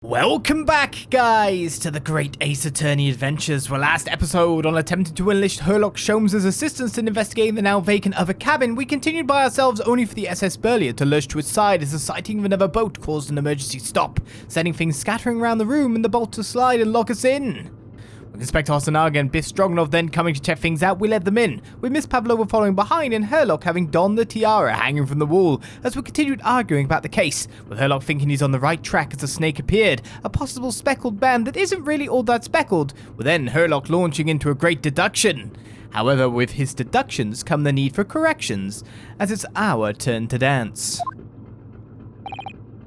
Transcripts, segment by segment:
Welcome back, guys, to the Great Ace Attorney Adventures. Where last episode, on attempting to enlist Herlock Sholmes' assistance in investigating the now vacant other cabin, we continued by ourselves only for the SS Burlier to lurch to its side as the sighting of another boat caused an emergency stop, sending things scattering around the room and the bolt to slide and lock us in. With Inspector Hosonaga and Biff Stroganoff then coming to check things out, we let them in, with Miss Pavlova following behind and Herlock having donned the tiara hanging from the wall as we continued arguing about the case, with Herlock thinking he's on the right track as the snake appeared, a possible speckled band that isn't really all that speckled, with then Herlock launching into a great deduction. However, with his deductions come the need for corrections, as it's our turn to dance.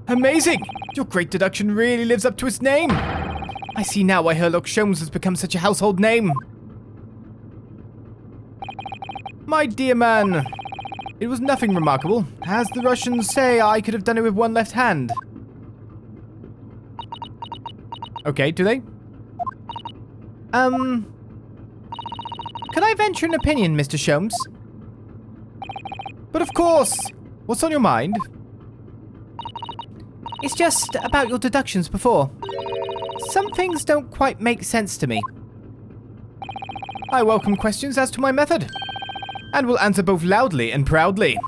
Amazing! Your great deduction really lives up to its name! I see now why Herlock Sholmes has become such a household name. My dear man, it was nothing remarkable. As the Russians say, I could have done it with one left hand. Okay, do they? Could I venture an opinion, Mr. Sholmes? But of course! What's on your mind? It's just about your deductions before. Some things don't quite make sense to me. I welcome questions as to my method, and will answer both loudly and proudly.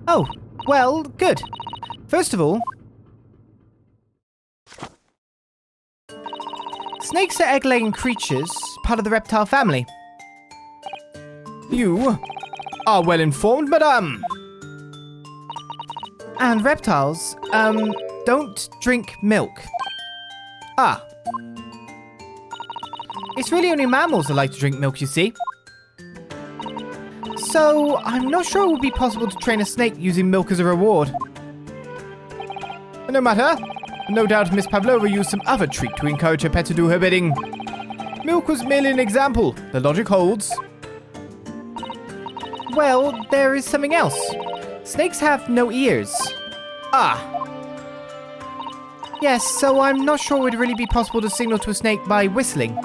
Oh, well, good. First of all, snakes are egg-laying creatures, part of the reptile family. You are well informed, madame. And reptiles, don't drink milk. Ah. It's really only mammals that like to drink milk, you see. So, I'm not sure it would be possible to train a snake using milk as a reward. No matter. No doubt Miss Pavlova used some other trick to encourage her pet to do her bidding. Milk was merely an example. The logic holds. Well, there is something else. Snakes have no ears. Ah. Yes, so I'm not sure it would really be possible to signal to a snake by whistling.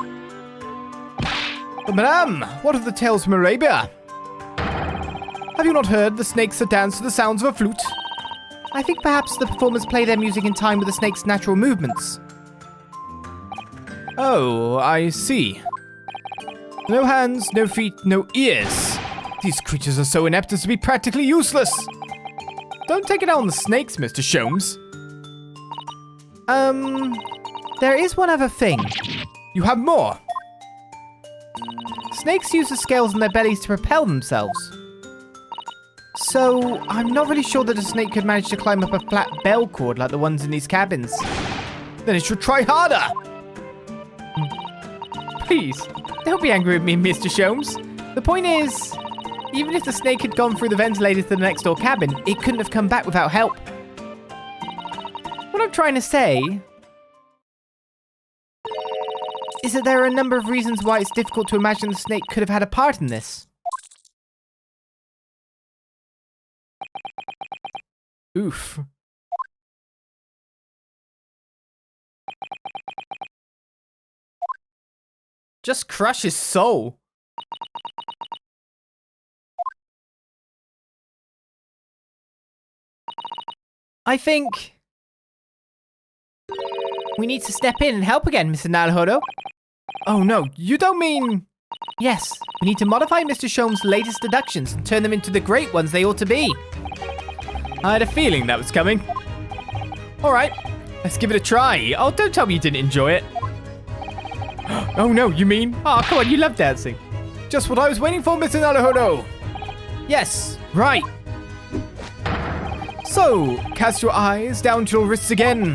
But madame, what of the tales from Arabia? Have you not heard the snakes that dance to the sounds of a flute? I think perhaps the performers play their music in time with the snake's natural movements. Oh, I see. No hands, no feet, no ears. These creatures are so inept as to be practically useless. Don't take it out on the snakes, Mr. Sholmes. There is one other thing. You have more. Snakes use the scales on their bellies to propel themselves. So, I'm not really sure that a snake could manage to climb up a flat bell cord like the ones in these cabins. Then it should try harder. Please, don't be angry with me, Mr. Sholmes. The point is, even if the snake had gone through the ventilator to the next door cabin, it couldn't have come back without help. What I'm trying to say is that there are a number of reasons why it's difficult to imagine the snake could have had a part in this. Oof. Just crush his soul. I think we need to step in and help again, Mr. Naruhodo. Oh no, you don't mean... Yes, we need to modify Mr. Sholmes' latest deductions and turn them into the great ones they ought to be. I had a feeling that was coming. Alright, let's give it a try. Oh, don't tell me you didn't enjoy it. Oh no, you mean? Oh, come on, you love dancing. Just what I was waiting for, Mr. Naruhodo. Yes, right. So, cast your eyes down to your wrists again.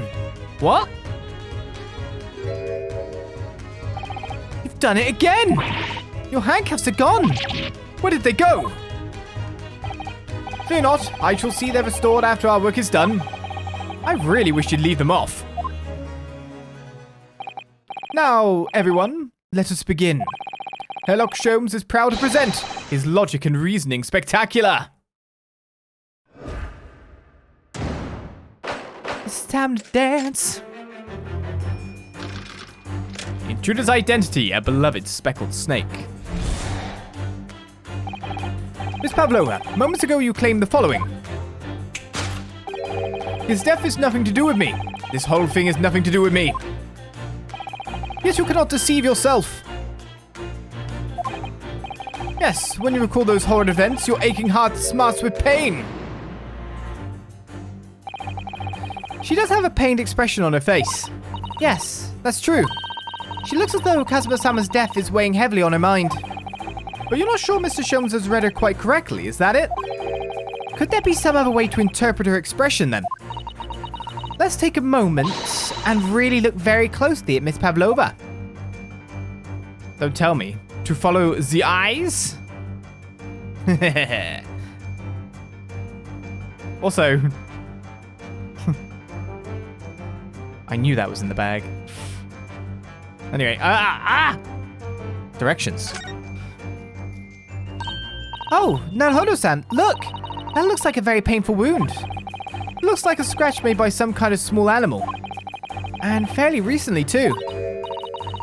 What? You've done it again! Your handcuffs are gone! Where did they go? Fear not, I shall see they're restored after our work is done. I really wish you'd leave them off. Now, everyone, let us begin. Herlock Sholmes is proud to present his logic and reasoning spectacular. It's time to dance. Intruder's identity, a beloved speckled snake. Miss Pavlova, moments ago you claimed the following. His death is nothing to do with me. This whole thing has nothing to do with me. Yet you cannot deceive yourself. Yes, when you recall those horrid events, your aching heart smarts with pain. She does have a pained expression on her face. Yes, that's true. She looks as though Kazuma-sama's death is weighing heavily on her mind. But you're not sure Mr. Sholmes has read her quite correctly, is that it? Could there be some other way to interpret her expression then? Let's take a moment and really look very closely at Miss Pavlova. Don't tell me. To follow the eyes? Also, I knew that was in the bag. Anyway, directions. Oh, Naruhodo-san, look! That looks like a very painful wound. It looks like a scratch made by some kind of small animal. And fairly recently, too.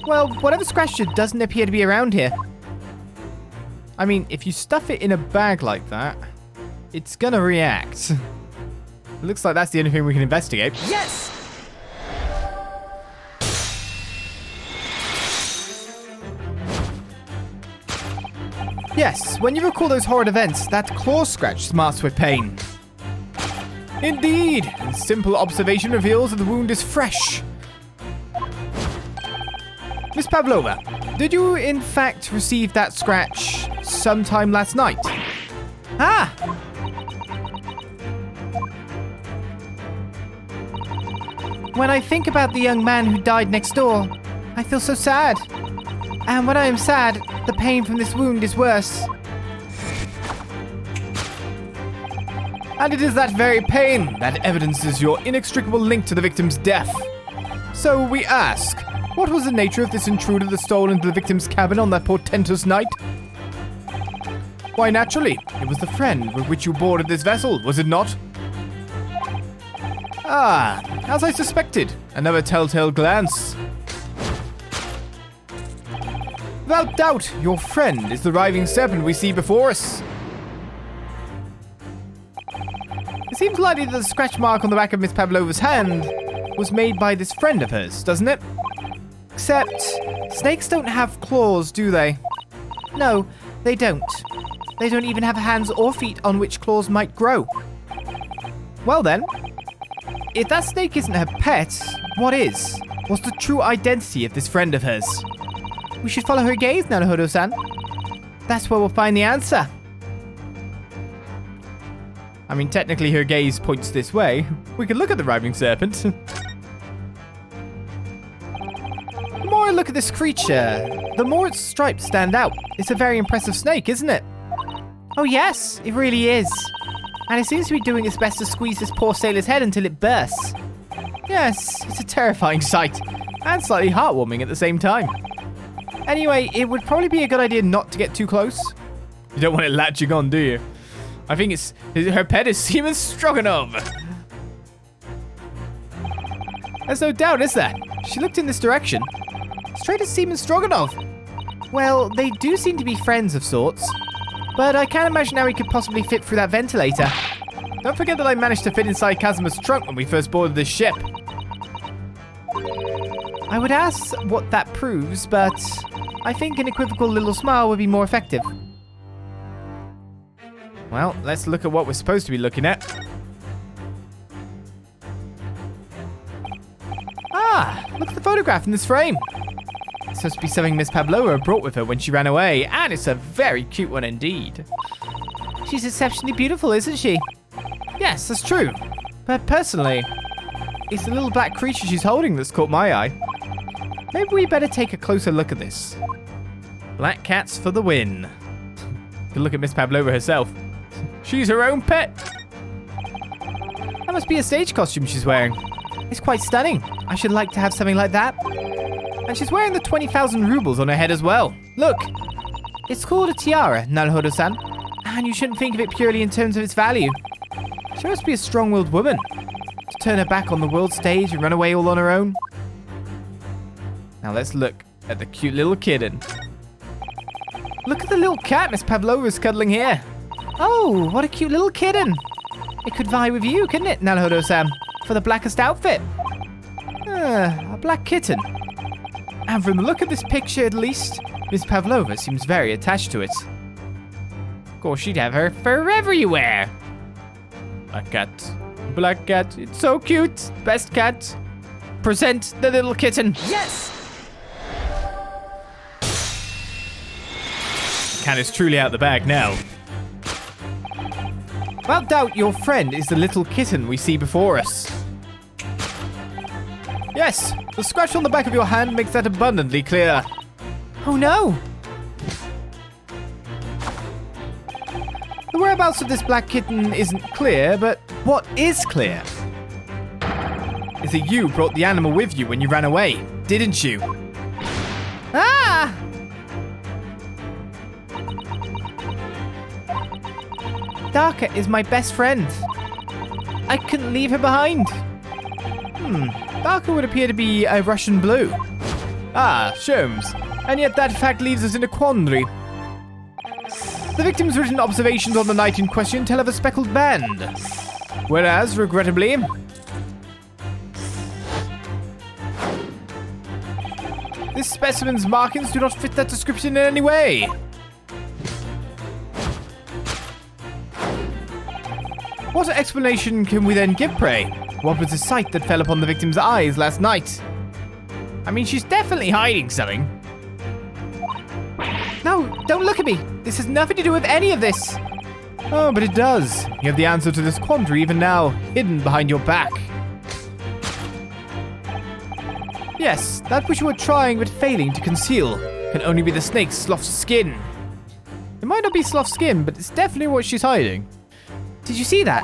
Well, whatever scratched it doesn't appear to be around here. I mean, if you stuff it in a bag like that, it's gonna react. It looks like that's the only thing we can investigate. Yes! Yes, when you recall those horrid events, that claw scratch smarts with pain. Indeed, and simple observation reveals that the wound is fresh. Miss Pavlova, did you in fact receive that scratch sometime last night? Ah! When I think about the young man who died next door, I feel so sad. And when I am sad, the pain from this wound is worse. And it is that very pain that evidences your inextricable link to the victim's death. So we ask, what was the nature of this intruder that stole into the victim's cabin on that portentous night? Why, naturally, it was the friend with which you boarded this vessel, was it not? Ah, as I suspected, another telltale glance. Without doubt, your friend is the writhing serpent we see before us. It seems likely that the scratch mark on the back of Miss Pavlova's hand was made by this friend of hers, doesn't it? Except, snakes don't have claws, do they? No, they don't. They don't even have hands or feet on which claws might grow. Well then, if that snake isn't her pet, what is? What's the true identity of this friend of hers? We should follow her gaze, Naruhodo-san. That's where we'll find the answer. I mean, technically her gaze points this way. We could look at the writhing serpent. The more I look at this creature, the more its stripes stand out. It's a very impressive snake, isn't it? Oh yes, it really is. And it seems to be doing its best to squeeze this poor sailor's head until it bursts. Yes, it's a terrifying sight, and slightly heartwarming at the same time. Anyway, it would probably be a good idea not to get too close. You don't want it latching on, do you? I think her pet is Seaman Stroganoff. There's no doubt, is there? She looked in this direction. Straight as Seaman Stroganoff. Well, they do seem to be friends of sorts. But I can't imagine how he could possibly fit through that ventilator. Don't forget that I managed to fit inside Kazuma's trunk when we first boarded this ship. I would ask what that proves, but I think an equivocal little smile would be more effective. Well, let's look at what we're supposed to be looking at. Ah, look at the photograph in this frame. It's supposed to be something Miss Pavlova brought with her when she ran away, and it's a very cute one indeed. She's exceptionally beautiful, isn't she? Yes, that's true. But personally, it's the little black creature she's holding that's caught my eye. Maybe we better take a closer look at this. Black cats for the win. Good look at Miss Pavlova herself. She's her own pet. That must be a stage costume she's wearing. It's quite stunning. I should like to have something like that. And she's wearing the 20,000 rubles on her head as well. Look, it's called a tiara, Naruhodo-san. And you shouldn't think of it purely in terms of its value. She must be a strong-willed woman. To turn her back on the world stage and run away all on her own. Now let's look at the cute little kitten. Look at the little cat Miss Pavlova's cuddling here. Oh, what a cute little kitten. It could vie with you, couldn't it, Naruhodo-san? for the blackest outfit. A black kitten. And from the look of this picture, at least, Miss Pavlova seems very attached to it. Of course, she'd have her fur everywhere. Black cat. Black cat. It's so cute. Best cat. Present the little kitten. Yes! Cat is truly out the bag now. Without doubt, your friend is the little kitten we see before us. Yes, the scratch on the back of your hand makes that abundantly clear. Oh no! The whereabouts of this black kitten isn't clear, but what is clear is that you brought the animal with you when you ran away, didn't you? Ah! Darka is my best friend. I couldn't leave her behind. Darka would appear to be a Russian blue. Ah, Sholmes. And yet that fact leaves us in a quandary. The victim's written observations on the night in question tell of a speckled band. Whereas, regrettably, this specimen's markings do not fit that description in any way. What explanation can we then give, pray? What was the sight that fell upon the victim's eyes last night? I mean, she's definitely hiding something. No, don't look at me. This has nothing to do with any of this. Oh, but it does. You have the answer to this quandary even now, hidden behind your back. Yes, that which you were trying but failing to conceal can only be the snake's sloth skin. It might not be sloth skin, but it's definitely what she's hiding. Did you see that?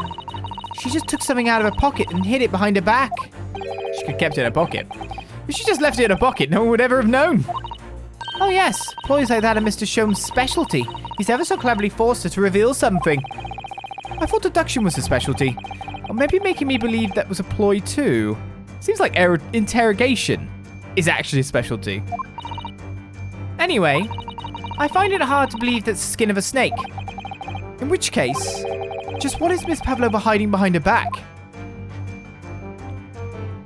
She just took something out of her pocket and hid it behind her back. She could have kept it in her pocket. If she just left it in her pocket, no one would ever have known. Oh yes, ploys like that are Mr. Sholmes' specialty. He's ever so cleverly forced her to reveal something. I thought deduction was his specialty. Or maybe making me believe that was a ploy too. Seems like interrogation is actually a specialty. Anyway, I find it hard to believe that's the skin of a snake. In which case, just what is Miss Pavlova hiding behind her back?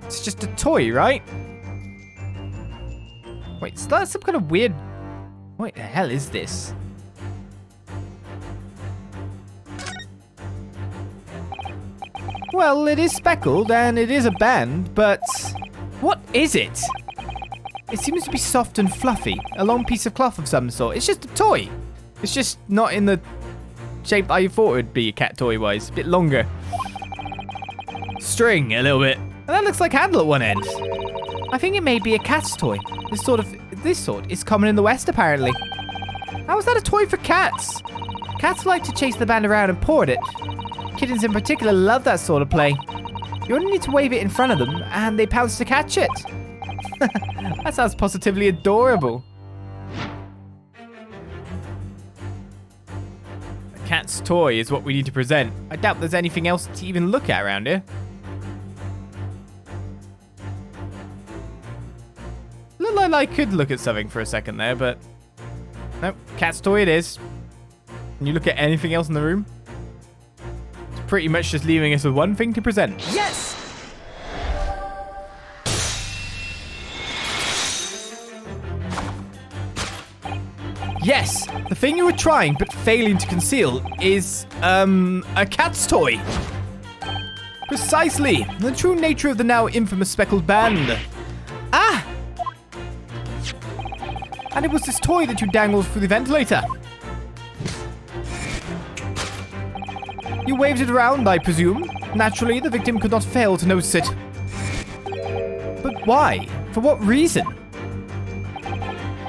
It's just a toy, right? Wait, is that some kind of weird... What the hell is this? Well, it is speckled and it is a band, but... What is it? It seems to be soft and fluffy. A long piece of cloth of some sort. It's just a toy. It's just not in the shape I thought it would be, cat toy-wise. A bit longer. String, a little bit. And that looks like handle at one end. I think it may be a cat's toy. This sort is common in the West, apparently. How is that a toy for cats? Cats like to chase the band around and paw at it. Kittens in particular love that sort of play. You only need to wave it in front of them, and they pounce to catch it. That sounds positively adorable. A cat's toy is what we need to present. I doubt there's anything else to even look at around here. Looked like I could look at something for a second there, but... Nope, cat's toy it is. Can you look at anything else in the room? It's pretty much just leaving us with one thing to present. Yes! Yes, the thing you were trying but failing to conceal is, a cat's toy. Precisely, the true nature of the now infamous speckled band. Ah! And it was this toy that you dangled through the ventilator. You waved it around, I presume. Naturally, the victim could not fail to notice it. But why? For what reason?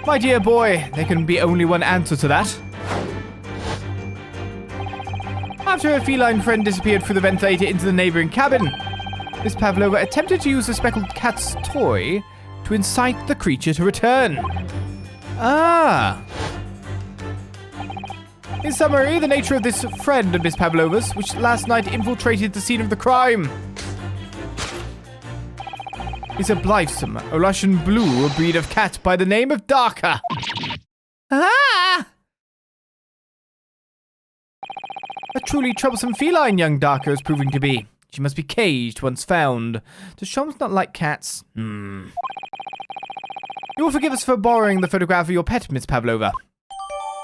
My dear boy, there can be only one answer to that. After her feline friend disappeared through the ventilator into the neighboring cabin, Miss Pavlova attempted to use the speckled cat's toy to incite the creature to return. Ah. In summary, the nature of this friend of Miss Pavlova's, which last night infiltrated the scene of the crime, is a blithesome Russian blue breed of cat by the name of Darka. Ah! A truly troublesome feline young Darka is proving to be. She must be caged once found. Does Sholmes not like cats? You will forgive us for borrowing the photograph of your pet, Miss Pavlova.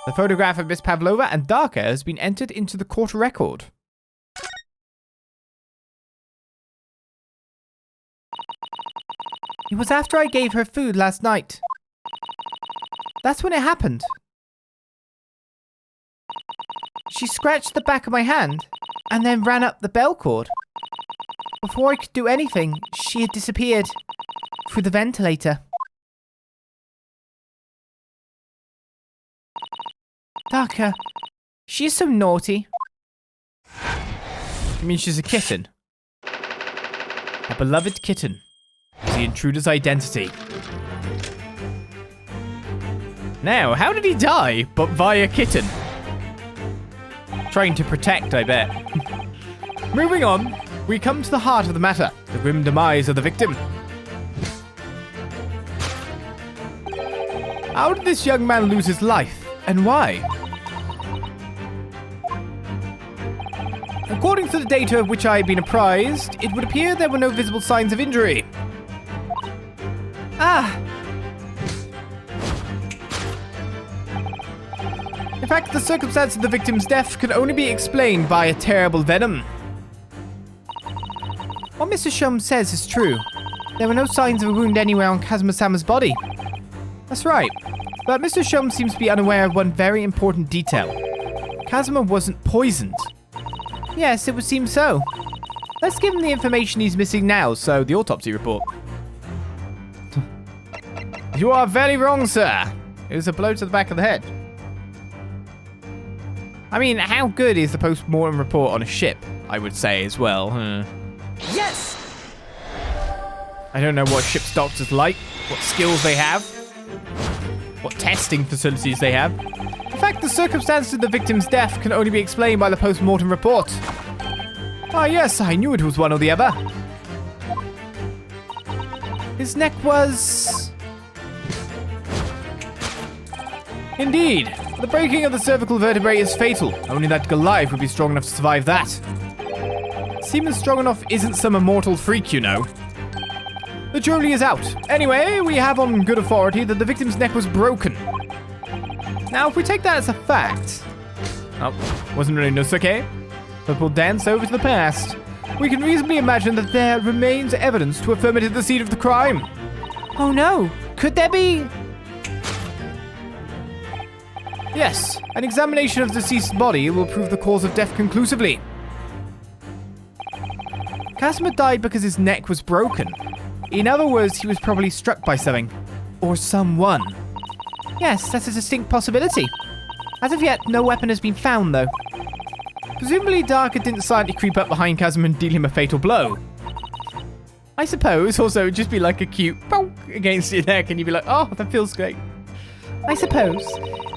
The photograph of Miss Pavlova and Darker has been entered into the court record. It was after I gave her food last night. That's when it happened. She scratched the back of my hand and then ran up the bell cord. Before I could do anything, she had disappeared through the ventilator. Darker, she is so naughty. You mean she's a kitten? A beloved kitten is the intruder's identity. Now, how did he die but via kitten? Trying to protect, I bet. Moving on, we come to the heart of the matter, the grim demise of the victim. How did this young man lose his life, and why? According to the data of which I have been apprised, it would appear there were no visible signs of injury. In fact, the circumstance of the victim's death can only be explained by a terrible venom. What Mr. Sholmes says is true. There were no signs of a wound anywhere on Kazuma-sama's body. That's right, but Mr. Sholmes seems to be unaware of one very important detail. Kazuma wasn't poisoned. Yes, it would seem so. Let's give him the information he's missing now, so the autopsy report. You are very wrong, sir. It was a blow to the back of the head. I mean, how good is the post-mortem report on a ship, I would say as well. Yes! I don't know what ship's doctors like, what skills they have, what testing facilities they have. In fact, the circumstances of the victim's death can only be explained by the post-mortem report. Ah, yes, I knew it was one or the other. His neck was... Indeed. The breaking of the cervical vertebrae is fatal. Only that Goliath would be strong enough to survive that. Seeming strong enough isn't some immortal freak, you know. The jury is out. Anyway, we have on good authority that the victim's neck was broken. Now, if we take that as a fact... Oh, wasn't Ryunosuke? But we'll dance over to the past. We can reasonably imagine that there remains evidence to affirm it is the scene of the crime. Oh no, could there be... Yes, an examination of the deceased's body will prove the cause of death conclusively. Kazuma died because his neck was broken. In other words, he was probably struck by something. Or someone. Yes, that's a distinct possibility. As of yet, no weapon has been found, though. Presumably, Darker didn't silently creep up behind Kazuma and deal him a fatal blow. I suppose, also, it'd just be like a cute bonk against your neck and you'd be like, oh, that feels great. I suppose.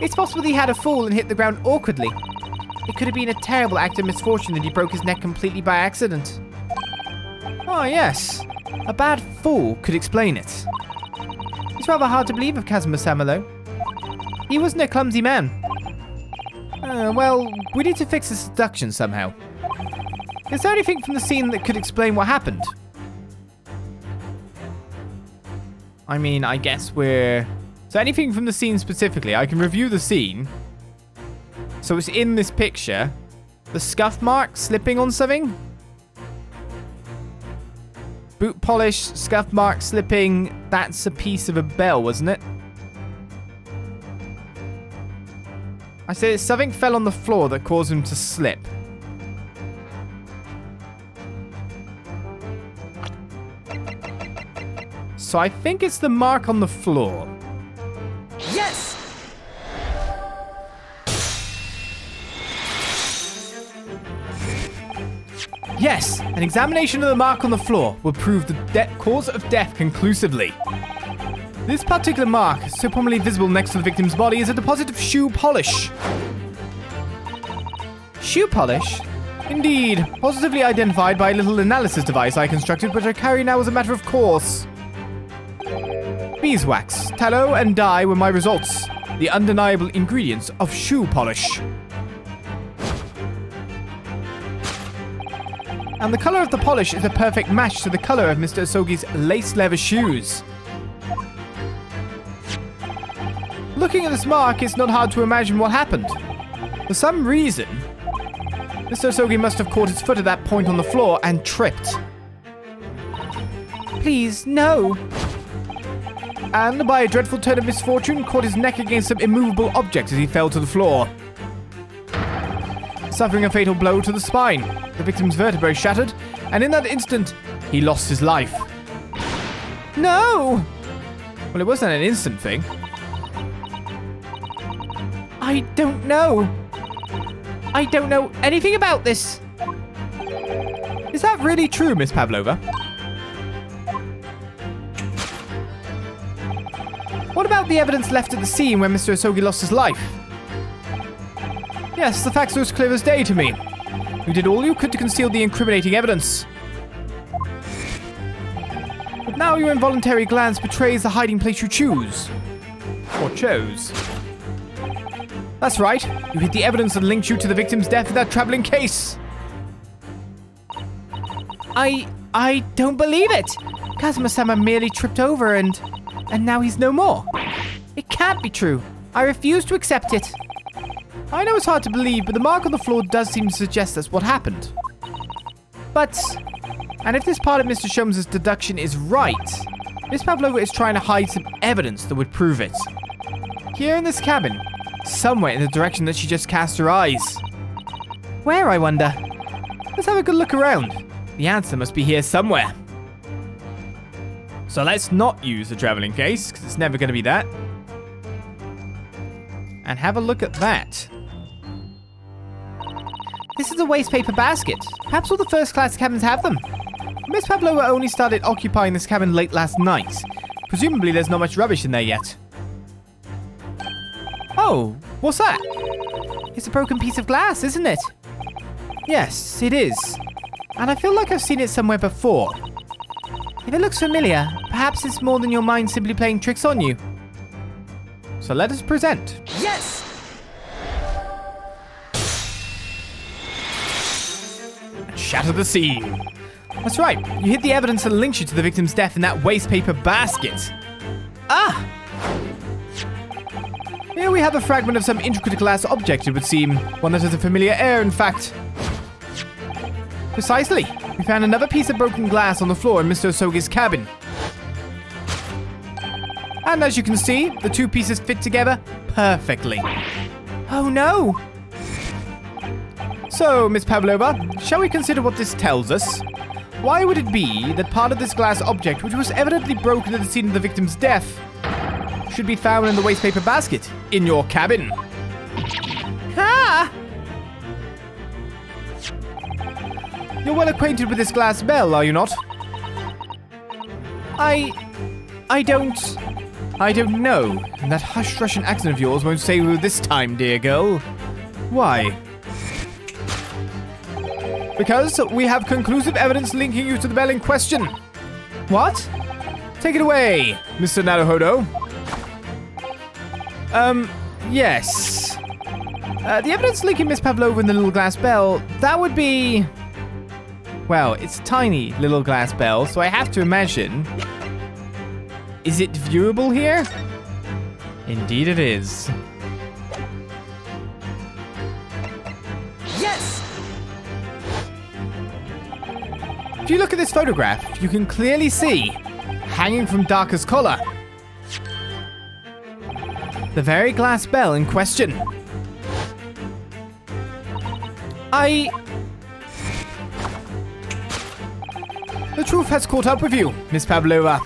It's possible he had a fall and hit the ground awkwardly. It could have been a terrible act of misfortune that he broke his neck completely by accident. Oh, yes. A bad fall could explain it. It's rather hard to believe of Kazuma-sama, though. He wasn't a clumsy man. Well, we need to fix this deduction somehow. Is there anything from the scene that could explain what happened? I mean, I guess we're... So anything from the scene specifically, I can review the scene. So it's in this picture. The scuff mark slipping on something? Boot polish, scuff mark slipping. That's a piece of a bell, wasn't it? I said something fell on the floor that caused him to slip. So I think it's the mark on the floor. Yes! Yes, an examination of the mark on the floor will prove the cause of death conclusively. This particular mark, so prominently visible next to the victim's body, is a deposit of shoe polish. Shoe polish? Indeed, positively identified by a little analysis device I constructed, which I carry now as a matter of course. Beeswax, tallow, and dye were my results. The undeniable ingredients of shoe polish. And the color of the polish is a perfect match to the color of Mr. Asogi's lace leather shoes. Looking at this mark, it's not hard to imagine what happened. For some reason, Mr. Asogi must have caught his foot at that point on the floor and tripped. Please, no. And by a dreadful turn of misfortune, caught his neck against some immovable object as he fell to the floor, suffering a fatal blow to the spine. The victim's vertebrae shattered, and in that instant, he lost his life. No! Well, it wasn't an instant thing. I don't know. I don't know anything about this. Is that really true, Miss Pavlova? What about the evidence left at the scene where Mr. Asogi lost his life? Yes, the facts are as clear as day to me. You did all you could to conceal the incriminating evidence. But now your involuntary glance betrays the hiding place you choose. Or chose. That's right. You hid the evidence that linked you to the victim's death in that traveling case. I don't believe it. Kazuma-sama merely tripped over and now he's no more. It can't be true. I refuse to accept it. I know it's hard to believe, but the mark on the floor does seem to suggest that's what happened. And if this part of Mr. Sholmes' deduction is right, Miss Pavlova is trying to hide some evidence that would prove it. Here in this cabin, somewhere in the direction that she just cast her eyes. Where, I wonder? Let's have a good look around. The answer must be here somewhere. So let's not use the traveling case, because it's never going to be that. And have a look at that. This is a waste paper basket. Perhaps all the first class cabins have them. Miss Pavlova only started occupying this cabin late last night. Presumably there's not much rubbish in there yet. Oh, what's that? It's a broken piece of glass, isn't it? Yes, it is. And I feel like I've seen it somewhere before. If it looks familiar, perhaps it's more than your mind simply playing tricks on you. So let us present. Yes! And shatter the scene. That's right, you hid the evidence that links you to the victim's death in that waste paper basket. Ah! Here we have a fragment of some intricate glass object, it would seem. One that has a familiar air, in fact. Precisely. We found another piece of broken glass on the floor in Mr. Asogi's cabin. And as you can see, the two pieces fit together perfectly. Oh no! So, Miss Pavlova, shall we consider what this tells us? Why would it be that part of this glass object, which was evidently broken at the scene of the victim's death, should be found in the waste paper basket in your cabin? Ha! You're well acquainted with this glass bell, are you not? I don't know. And that hushed Russian accent of yours won't save you this time, dear girl. Why? Because we have conclusive evidence linking you to the bell in question. What? Take it away, Mr. Naruhodo. Yes. The evidence linking Miss Pavlova and the little glass bell, that would be... Well, it's a tiny little glass bell, so I have to imagine... Is it viewable here? Indeed it is. Yes! If you look at this photograph, you can clearly see, hanging from Darker's collar, the very glass bell in question. The truth has caught up with you, Miss Pavlova.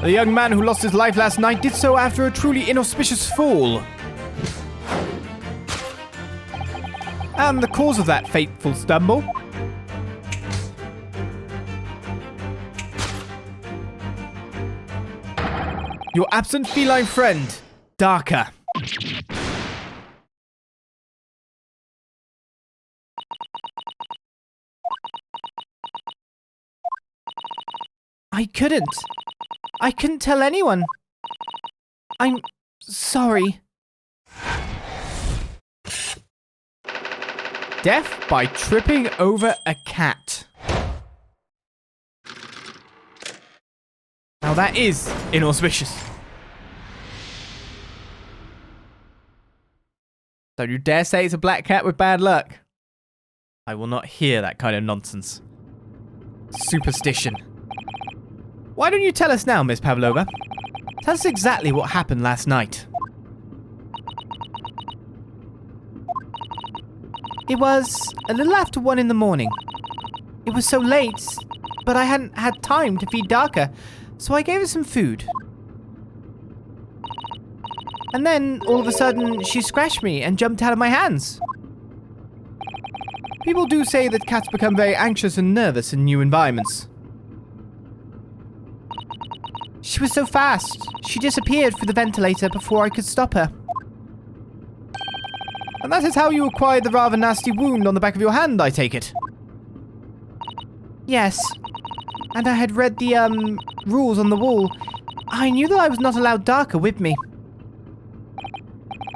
The young man who lost his life last night did so after a truly inauspicious fall. And the cause of that fateful stumble? Your absent feline friend, Darker. I couldn't tell anyone. I'm sorry. Death by tripping over a cat. Now that is inauspicious. Don't you dare say it's a black cat with bad luck. I will not hear that kind of nonsense. Superstition. Why don't you tell us now, Miss Pavlova? Tell us exactly what happened last night. It was a little after 1 in the morning. It was so late, but I hadn't had time to feed Darka, so I gave her some food. And then, all of a sudden, she scratched me and jumped out of my hands. People do say that cats become very anxious and nervous in new environments. She was so fast, she disappeared through the ventilator before I could stop her. And that is how you acquired the rather nasty wound on the back of your hand, I take it? Yes. And I had read the, rules on the wall. I knew that I was not allowed Darka with me.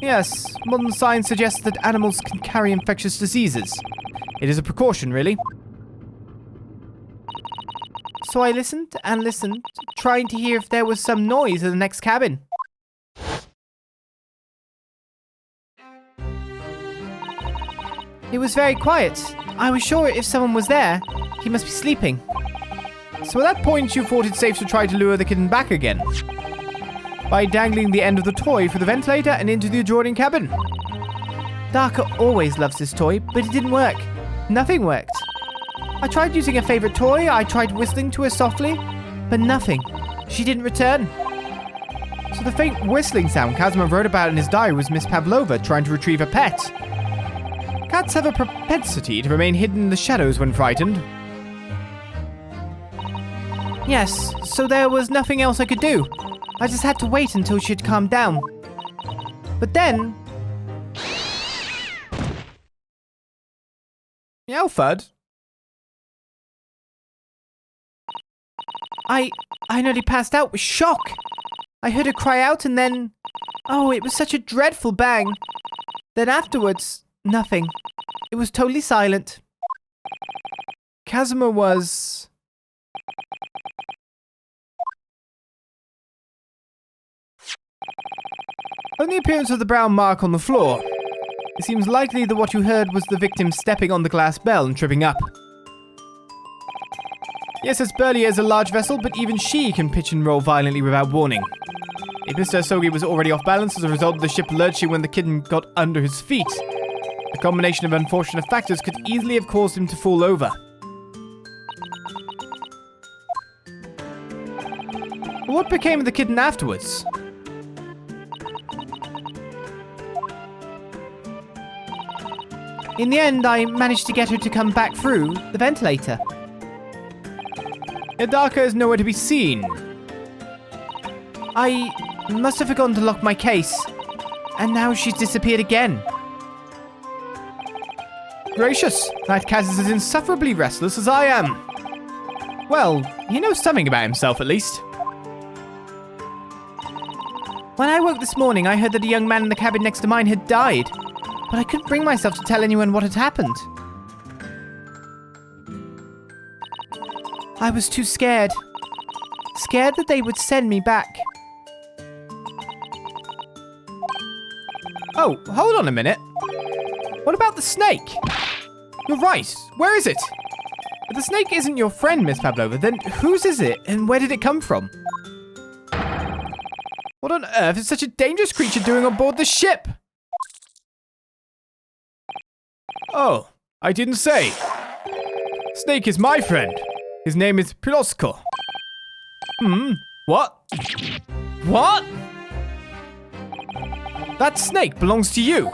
Yes, modern science suggests that animals can carry infectious diseases. It is a precaution, really. So I listened and listened, trying to hear if there was some noise in the next cabin. It was very quiet. I was sure if someone was there, he must be sleeping. So at that point, you thought it safe to try to lure the kitten back again. By dangling the end of the toy through the ventilator and into the adjoining cabin. Darka always loves this toy, but it didn't work. Nothing worked. I tried using a favorite toy, I tried whistling to her softly, but nothing. She didn't return. So the faint whistling sound Kazuma wrote about in his diary was Miss Pavlova trying to retrieve a pet. Cats have a propensity to remain hidden in the shadows when frightened. Yes, so there was nothing else I could do. I just had to wait until she'd calmed down. But then... Meow Fud? I nearly passed out with shock. I heard her cry out and then... Oh, it was such a dreadful bang. Then afterwards, nothing. It was totally silent. Kazuma was... On the appearance of the brown mark on the floor, it seems likely that what you heard was the victim stepping on the glass bell and tripping up. Yes, as Burlier is a large vessel, but even she can pitch and roll violently without warning. If Mr. Asogi was already off balance as a result of the ship lurching when the kitten got under his feet, a combination of unfortunate factors could easily have caused him to fall over. What became of the kitten afterwards? In the end, I managed to get her to come back through the ventilator. Darka is nowhere to be seen. I must have forgotten to lock my case, and now she's disappeared again. Gracious, that cat is as insufferably restless as I am. Well, he knows something about himself at least. When I woke this morning, I heard that a young man in the cabin next to mine had died, but I couldn't bring myself to tell anyone what had happened. I was too scared. Scared that they would send me back. Oh, hold on a minute. What about the snake? You're right. Where is it? If the snake isn't your friend, Miss Pavlova, then whose is it and where did it come from? What on earth is such a dangerous creature doing on board the ship? Oh, I didn't say. Snake is my friend. His name is Pilosko. What? What? That snake belongs to you.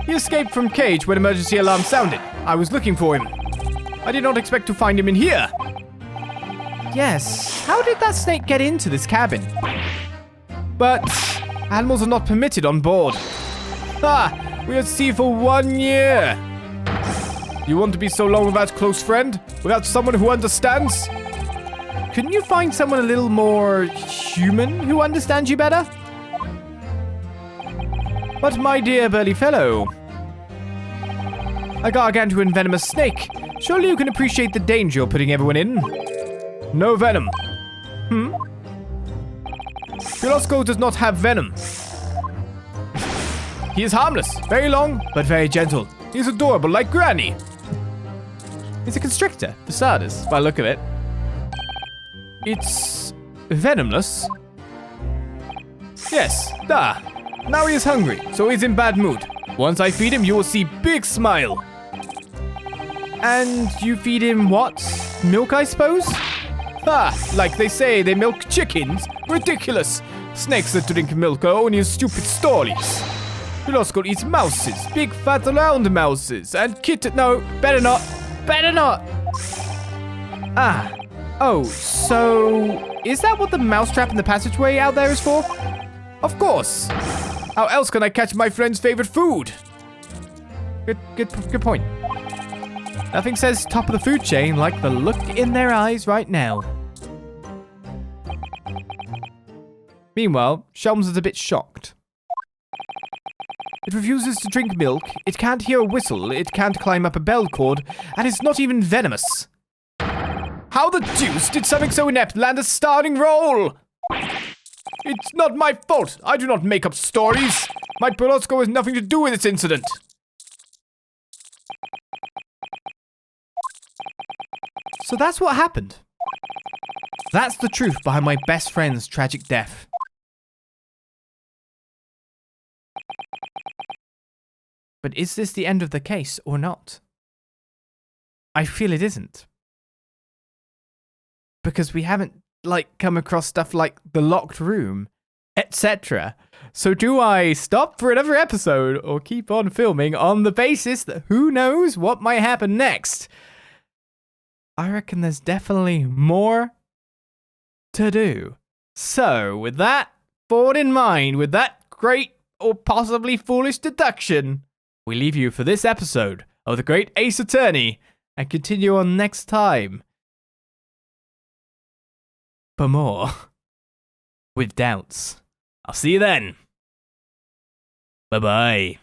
He escaped from cage when emergency alarm sounded. I was looking for him. I did not expect to find him in here. Yes, how did that snake get into this cabin? But animals are not permitted on board. We are at sea for 1 year. You want to be so long without a close friend? Without someone who understands? Couldn't you find someone a little more human who understands you better? But my dear burly fellow, A gargantuan venomous snake. Surely you can appreciate the danger you're putting everyone in. No venom. Ryunosuke does not have venom. He is harmless, very long, but very gentle. He's adorable like Granny. He's a constrictor, for starters, by the look of it. It's venomless. Yes, now he is hungry, so he's in bad mood. Once I feed him, you will see big smile. And you feed him what? Milk, I suppose? Like they say, they milk chickens? Ridiculous. Snakes that drink milk are only stupid stories. Ryunosuke eats mouses, big fat round mouses, and kitten. No, better not. Better not. Oh, so is that what the mousetrap in the passageway out there is for? Of course. How else can I catch my friend's favorite food? Good point. Nothing says top of the food chain like the look in their eyes right now. Meanwhile, Sholmes is a bit shocked. It refuses to drink milk, it can't hear a whistle, it can't climb up a bell cord, and it's not even venomous. How the deuce did something so inept land a starring role? It's not my fault. I do not make up stories. My Ryunosuke has nothing to do with this incident. So that's what happened. That's the truth behind my best friend's tragic death. But is this the end of the case or not? I feel it isn't. Because we haven't, come across stuff like the locked room, etc. So do I stop for another episode or keep on filming on the basis that who knows what might happen next? I reckon there's definitely more to do. So with that thought in mind, with that great or possibly foolish deduction, we leave you for this episode of The Great Ace Attorney and continue on next time for more with doubts. I'll see you then. Bye-bye.